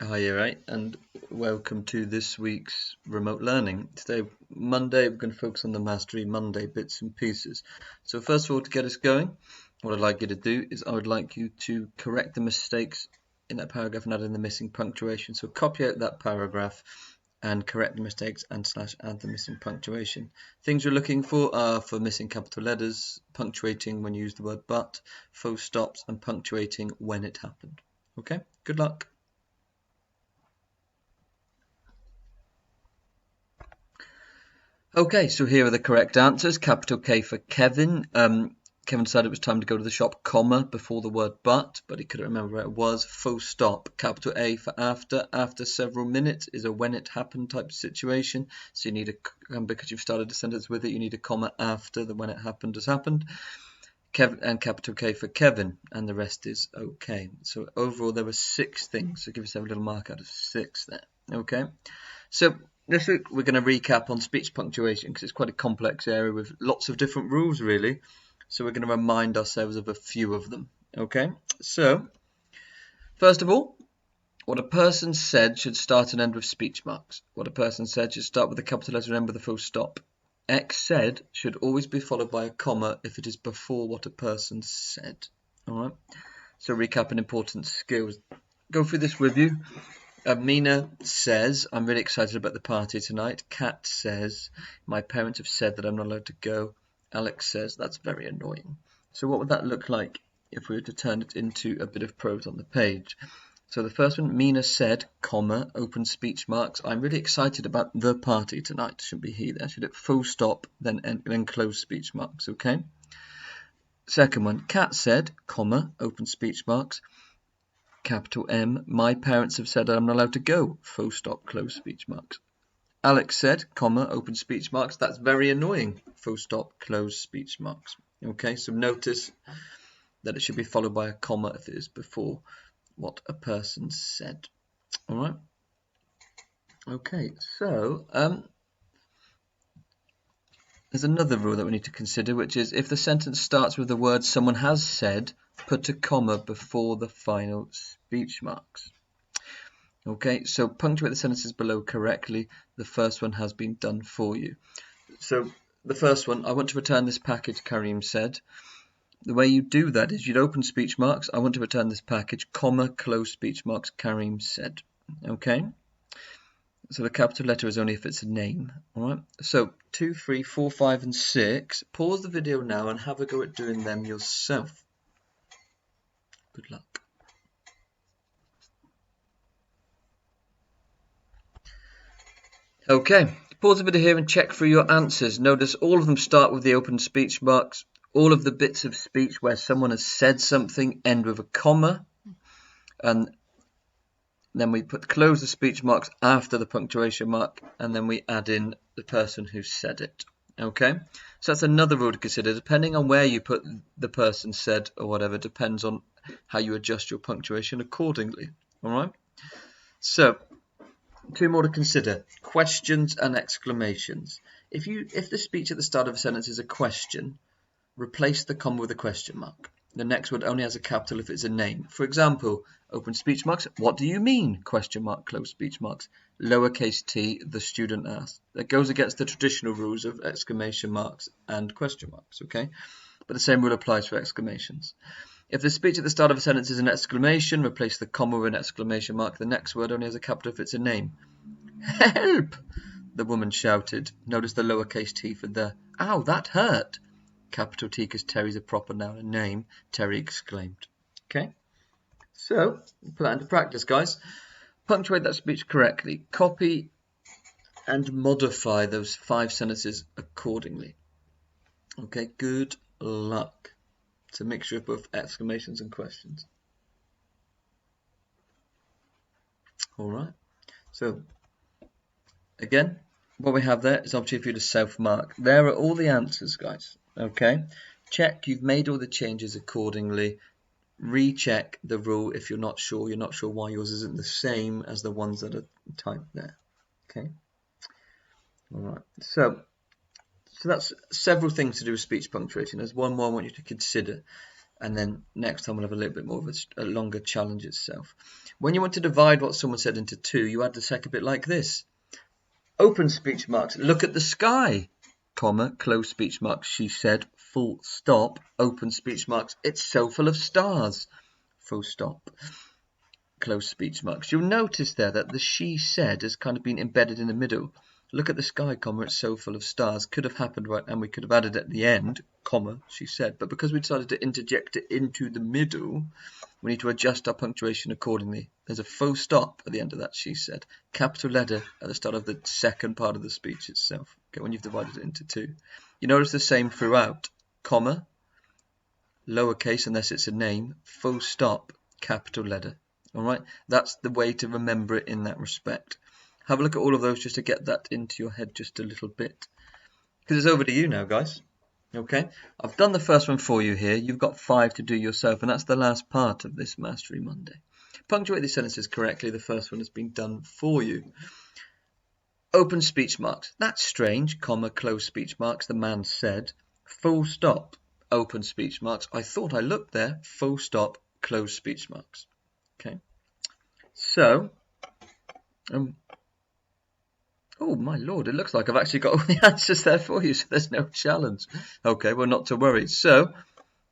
Hi, you right, and welcome to this week's remote learning. Today, Monday, we're going to focus on the Mastery Monday bits and pieces. So first of all, to get us going, what I'd like you to do is I would like you to correct the mistakes in that paragraph and add in the missing punctuation. So copy out that paragraph and correct the mistakes and / add the missing punctuation. Things you're looking for are for missing capital letters, punctuating when you use the word but, full stops, and punctuating when it happened. Okay, good luck. Okay, so here are the correct answers. Capital K for Kevin. Kevin decided it was time to go to the shop, comma, before the word but he couldn't remember where it was. Full stop. Capital A for after. After several minutes is a when it happened type of situation. So you need a, because you've started a sentence with it, you need a comma after the when it happened has happened. And capital K for Kevin, and the rest is okay. So overall, there were 6 things. So give yourself a little mark out of 6 there. Okay. So this week we're going to recap on speech punctuation because it's quite a complex area with lots of different rules, really. So we're going to remind ourselves of a few of them. Okay. So first of all, what a person said should start and end with speech marks. What a person said should start with a capital letter and end with a full stop. X said should always be followed by a comma if it is before what a person said. All right. So recapping important skills. Go through this with you. Mina says, I'm really excited about the party tonight. Kat says, my parents have said that I'm not allowed to go. Alex says, that's very annoying. So what would that look like if we were to turn it into a bit of prose on the page? So the first one, Mina said, comma, open speech marks, I'm really excited about the party tonight. Should be he there. Should it full stop, then close speech marks, okay? Second one, Kat said, comma, open speech marks, capital M, my parents have said I'm not allowed to go, full stop, close speech marks. Alex said, comma, open speech marks, that's very annoying, full stop, close speech marks. Okay, so notice that it should be followed by a comma if it is before what a person said. All right. Okay, so there's another rule that we need to consider, which is if the sentence starts with the word someone has said, put a comma before the final speech marks. Okay, so punctuate the sentences below correctly. The first one has been done for you. So the first one, I want to return this package, Karim said. The way you do that is you'd open speech marks, I want to return this package, comma, close speech marks, Karim said. Okay, so the capital letter is only if it's a name. All right, so 2, 3, 4, 5, and 6. Pause the video now and have a go at doing them yourself. Good luck. Okay, pause the video here and check through your answers. Notice all of them start with the open speech marks. All of the bits of speech where someone has said something end with a comma. And then we close the speech marks after the punctuation mark. And then we add in the person who said it. Okay, so that's another rule to consider. Depending on where you put the person said or whatever, depends on how you adjust your punctuation accordingly. All right, so 2 more to consider, questions and exclamations. If the speech at the start of a sentence is a question, replace the comma with a question mark. The next word only has a capital if it's a name. For example, open speech marks, what do you mean? Question mark, close speech marks. Lowercase t, the student asked. That goes against the traditional rules of exclamation marks and question marks, okay? But the same rule applies for exclamations. If the speech at the start of a sentence is an exclamation, replace the comma with an exclamation mark. The next word only has a capital if it's a name. Help! The woman shouted. Notice the lowercase t for the. Ow, that hurt! Capital T because Terry's a proper noun and name. Terry exclaimed. Okay, so put that into practice, guys. Punctuate that speech correctly. Copy and modify those 5 sentences accordingly. Okay, good luck. It's a mixture of both exclamations and questions. All right. So, again, what we have there is opportunity for you to self-mark. There are all the answers, guys. Okay. Check you've made all the changes accordingly. Recheck the rule if you're not sure why yours isn't the same as the ones that are typed there. Okay. All right. So that's several things to do with speech punctuation. There's one more I want you to consider. And then next time we'll have a little bit more of a longer challenge itself. When you want to divide what someone said into two, you add the second bit like this. Open speech marks. Look at the sky, comma, close speech marks. She said, full stop, open speech marks. It's so full of stars, full stop, close speech marks. You'll notice there that the she said has kind of been embedded in the middle. Look at the sky, comma, it's so full of stars. Could have happened, right, and we could have added at the end, comma, she said. But because we decided to interject it into the middle, we need to adjust our punctuation accordingly. There's a full stop at the end of that, she said. Capital letter at the start of the second part of the speech itself. Okay, when you've divided it into two. You notice the same throughout. Comma, lowercase unless it's a name, full stop, capital letter. Alright, that's the way to remember it in that respect. Have a look at all of those just to get that into your head just a little bit. Because it's over to you now, guys. Okay, I've done the first one for you here. You've got 5 to do yourself, and that's the last part of this Mastery Monday. Punctuate these sentences correctly. The first one has been done for you. Open speech marks. That's strange, comma, close speech marks, the man said. Full stop, open speech marks. I thought I looked there. Full stop, close speech marks. Okay, so, oh my lord, it looks like I've actually got all the answers there for you, so there's no challenge. Okay, well, not to worry. So,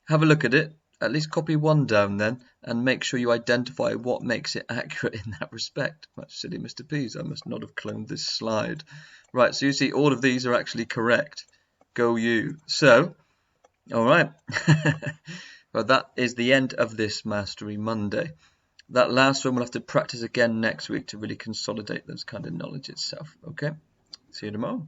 have a look at it, at least copy one down then, and make sure you identify what makes it accurate in that respect. That's silly Mr. Peas, I must not have cloned this slide. Right, so you see all of these are actually correct. Go you. So, alright, well that is the end of this Mastery Monday. That last one we'll have to practice again next week to really consolidate those kind of knowledge itself. Okay, see you tomorrow.